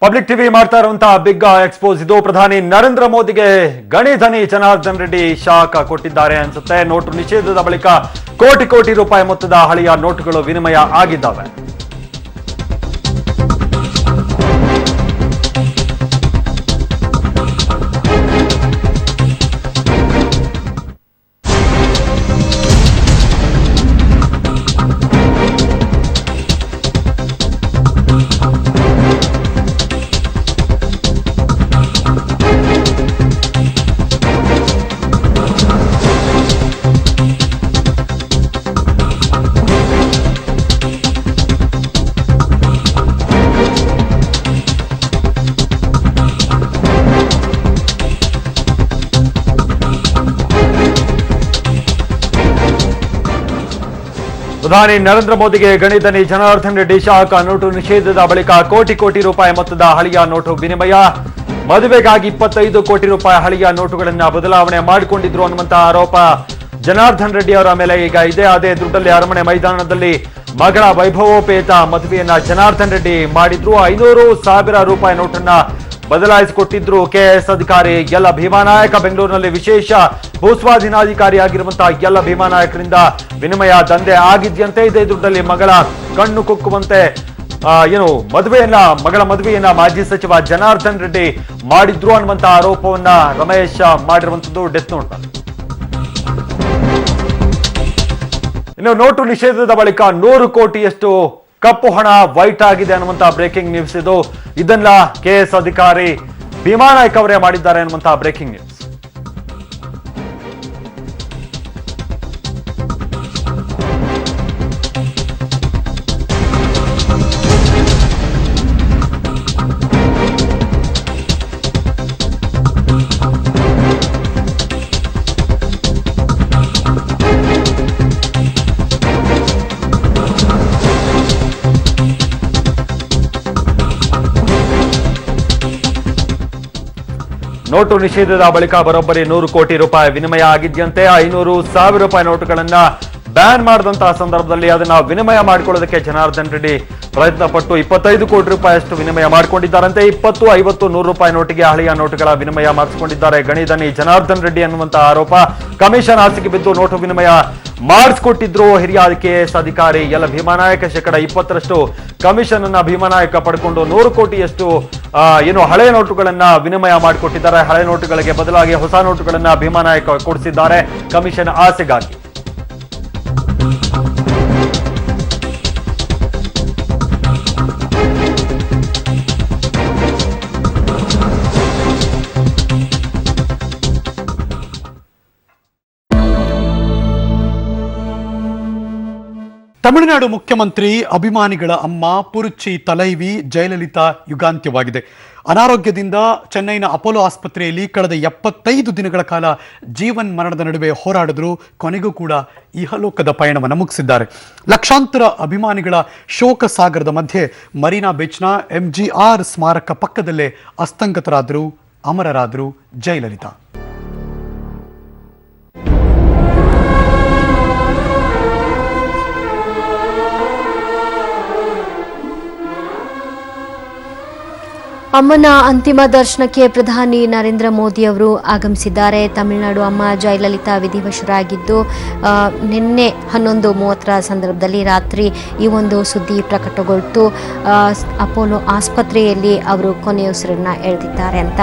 Public TV ಮಾಡ್ತಾ ಇರುವಂತಹ big expose ಇದು. ಪ್ರಧಾನಿ ನರೇಂದ್ರ ಮೋದಿಗೆ ಗಣಿ ಧನಿ ಜನಾರ್ದನ್ ರೆಡ್ಡಿ ಶಾಕ್ ಕೊಟ್ಟಿದ್ದಾರೆ ಅನ್ಸುತ್ತೆ. ನೋಟು ನಿಷೇಧದ ಬಳಿಕ ಕೋಟಿ ಕೋಟಿ ರೂಪಾಯಿ ಮೊತ್ತದ ಹಳೆಯ ನೋಟುಗಳು ವಿನಿಮಯ ಆಗಿದ್ದಾವೆ. ಪ್ರಧಾನಿ ನರೇಂದ್ರ ಮೋದಿಗೆ ಗಣಿ ಧನಿ ಜನಾರ್ದನ್ ರೆಡ್ಡಿ ಶಾಕ್. ನೋಟು ನಿಷೇಧದ ಬಳಿಕ ಕೋಟಿ ಕೋಟಿ ರೂಪಾಯಿ ಮೊತ್ತದ ಹಳೆಯ ನೋಟು ವಿನಿಮಯ. ಮದುವೆಗಾಗಿ 25 ಕೋಟಿ ರೂಪಾಯಿ ಹಳೆಯ ನೋಟುಗಳನ್ನ ಬದಲಾವಣೆ ಮಾಡಿಕೊಂಡಿದ್ರು ಅನ್ನುವಂತಹ ಆರೋಪ ಜನಾರ್ದನ್ ರೆಡ್ಡಿ ಅವರ ಮೇಲೆ ಈಗ ಇದೆ. ಅದೇ ದುಡ್ಡಲ್ಲಿ ಅರಮನೆ ಮೈದಾನದಲ್ಲಿ ಮಗಳ ವೈಭವೋಪೇತ ಮದುವೆಯನ್ನ ಜನಾರ್ದನ್ ರೆಡ್ಡಿ ಮಾಡಿದ್ರು. 500,000 ರೂಪಾಯಿ ನೋಟನ್ನ ಬದಲಾಯಿಸಿಕೊಟ್ಟಿದ್ರು ಕೆಎಎಸ್ ಅಧಿಕಾರಿ ಎಲ್ಲ ಭೀಮಾನಾಯಕ. ಬೆಂಗಳೂರಿನಲ್ಲಿ ವಿಶೇಷ ಭೂಸ್ವಾಧೀನಾಧಿಕಾರಿಯಾಗಿರುವಂತಹ ಎಲ್ಲ ಭೀಮಾನಾಯಕರಿಂದ ವಿನಿಮಯ ದಂಧೆ ಆಗಿದ್ಯಂತೆ. ಇದೇ ದುಡ್ಡಲ್ಲಿ ಮಗಳ ಕಣ್ಣು ಕುಕ್ಕುವಂತೆ ಮಗಳ ಮದುವೆಯನ್ನ ಮಾಜಿ ಸಚಿವ ಜನಾರ್ದನ್ ರೆಡ್ಡಿ ಮಾಡಿದ್ರು ಅನ್ನುವಂತಹ ಆರೋಪವನ್ನ ರಮೇಶ್ ಮಾಡಿರುವಂತದ್ದು ಡೆತ್ ನೋಟ್. ಇನ್ನು ನೋಟು ನಿಷೇಧದ ಬಳಿಕ 100 ಕೋಟಿಯಷ್ಟು ಕಪ್ಪು ಹಣ ವೈಟ್ ಆಗಿದೆ ಅನ್ನುವಂತಹ ಬ್ರೇಕಿಂಗ್ ನ್ಯೂಸ್ ಇದು. ಇದನ್ನ ಕೆಎಸ್ ಅಧಿಕಾರಿ ಭೀಮಾನಾಯ್ಕ ಅವರೇ ಮಾಡಿದ್ದಾರೆ ಅನ್ನುವಂತಹ ಬ್ರೇಕಿಂಗ್ ನ್ಯೂಸ್. ನೋಟು ನಿಷೇಧದ ಬಳಿಕ ಬರೋಬ್ಬರಿ 100 ಕೋಟಿ ರೂಪಾಯಿ ವಿನಿಮಯ ಆಗಿದ್ಯಂತೆ. 500,000 ರೂಪಾಯಿ ನೋಟುಗಳನ್ನ ಬ್ಯಾನ್ ಮಾಡಿದಂತಹ ಸಂದರ್ಭದಲ್ಲಿ ಅದನ್ನ ವಿನಿಮಯ ಮಾಡಿಕೊಳ್ಳೋದಕ್ಕೆ ಜನಾರ್ದನ್ ರೆಡ್ಡಿ ಪ್ರಯತ್ನ ಪಟ್ಟು 25 ಕೋಟಿ ರೂಪಾಯಿ ಅಷ್ಟು ವಿನಿಮಯ ಮಾಡಿಕೊಂಡಿದ್ದಾರಂತೆ. 20, 50, 100 ರೂಪಾಯಿ ನೋಟಿಗೆ ಹಳೆಯ ನೋಟುಗಳ ವಿನಿಮಯ ಮಾಡಿಸಿಕೊಂಡಿದ್ದಾರೆ ಗಣಿ ಧನಿ ಜನಾರ್ದನ್ ರೆಡ್ಡಿ ಅನ್ನುವಂತಹ ಆರೋಪ. ಕಮಿಷನ್ ಆಸೆಗೆ ಬಿದ್ದು ನೋಟು ವಿನಿಮಯ ಮಾಡಿಸಿಕೊಟ್ಟಿದ್ರು ಹಿರಿಯ ಕೆಎಎಸ್ ಅಧಿಕಾರಿ ಎಲ್ಲ ಭೀಮಾನಾಯಕ. 20% ಕಮಿಷನ್ ಅನ್ನ ಭೀಮಾನಾಯಕ ಪಡ್ಕೊಂಡು 100 ಕೋಟಿಯಷ್ಟು ಹಳೆ ನೋಟುಗಳನ್ನ ವಿನಿಮಯ ಮಾಡಿಕೊಟ್ಟಿದ್ದಾರೆ. ಹಳೆ ನೋಟುಗಳಿಗೆ ಬದಲಾಗಿ ಹೊಸ ನೋಟುಗಳನ್ನ ಭೀಮಾನಾಯಕ ಕೊಡಿಸಿದ್ದಾರೆ ಕಮಿಷನ್ ಆಸೆಗಾಗಿ. ತಮಿಳುನಾಡು ಮುಖ್ಯಮಂತ್ರಿ ಅಭಿಮಾನಿಗಳ ಅಮ್ಮ ಪುರುಚಿ ತಲೈವಿ ಜಯಲಲಿತಾ ಯುಗಾಂತ್ಯವಾಗಿದೆ. ಅನಾರೋಗ್ಯದಿಂದ ಚೆನ್ನೈನ ಅಪೋಲೋ ಆಸ್ಪತ್ರೆಯಲ್ಲಿ ಕಳೆದ 75 ದಿನಗಳ ಕಾಲ ಜೀವನ್ ಮರಣದ ನಡುವೆ ಹೋರಾಡಿದ್ರು. ಕೊನೆಗೂ ಕೂಡ ಇಹಲೋಕದ ಪಯಣವನ್ನು ಮುಗಿಸಿದ್ದಾರೆ. ಲಕ್ಷಾಂತರ ಅಭಿಮಾನಿಗಳ ಶೋಕ ಸಾಗರದ ಮಧ್ಯೆ ಮರೀನಾ ಬೀಚ್ನ MGR ಸ್ಮಾರಕ ಪಕ್ಕದಲ್ಲೇ ಅಸ್ತಂಗತರಾದರು, ಅಮರರಾದರು ಜಯಲಲಿತಾ. ಅಮ್ಮನ ಅಂತಿಮ ದರ್ಶನಕ್ಕೆ ಪ್ರಧಾನಿ ನರೇಂದ್ರ ಮೋದಿ ಅವರು ಆಗಮಿಸಿದ್ದಾರೆ. ತಮಿಳುನಾಡು ಅಮ್ಮ ಜಯಲಲಿತಾ ವಿಧಿವಶರಾಗಿದ್ದು ನಿನ್ನೆ 11:30 ಸಂದರ್ಭದಲ್ಲಿ ರಾತ್ರಿ ಈ ಒಂದು ಸುದ್ದಿ ಪ್ರಕಟಗೊಳ್ತು. ಅಪೋಲೋ ಆಸ್ಪತ್ರೆಯಲ್ಲಿ ಅವರು ಕೊನೆಯುಸಿರನ್ನ ಎಳೆದಿದ್ದಾರೆ ಅಂತ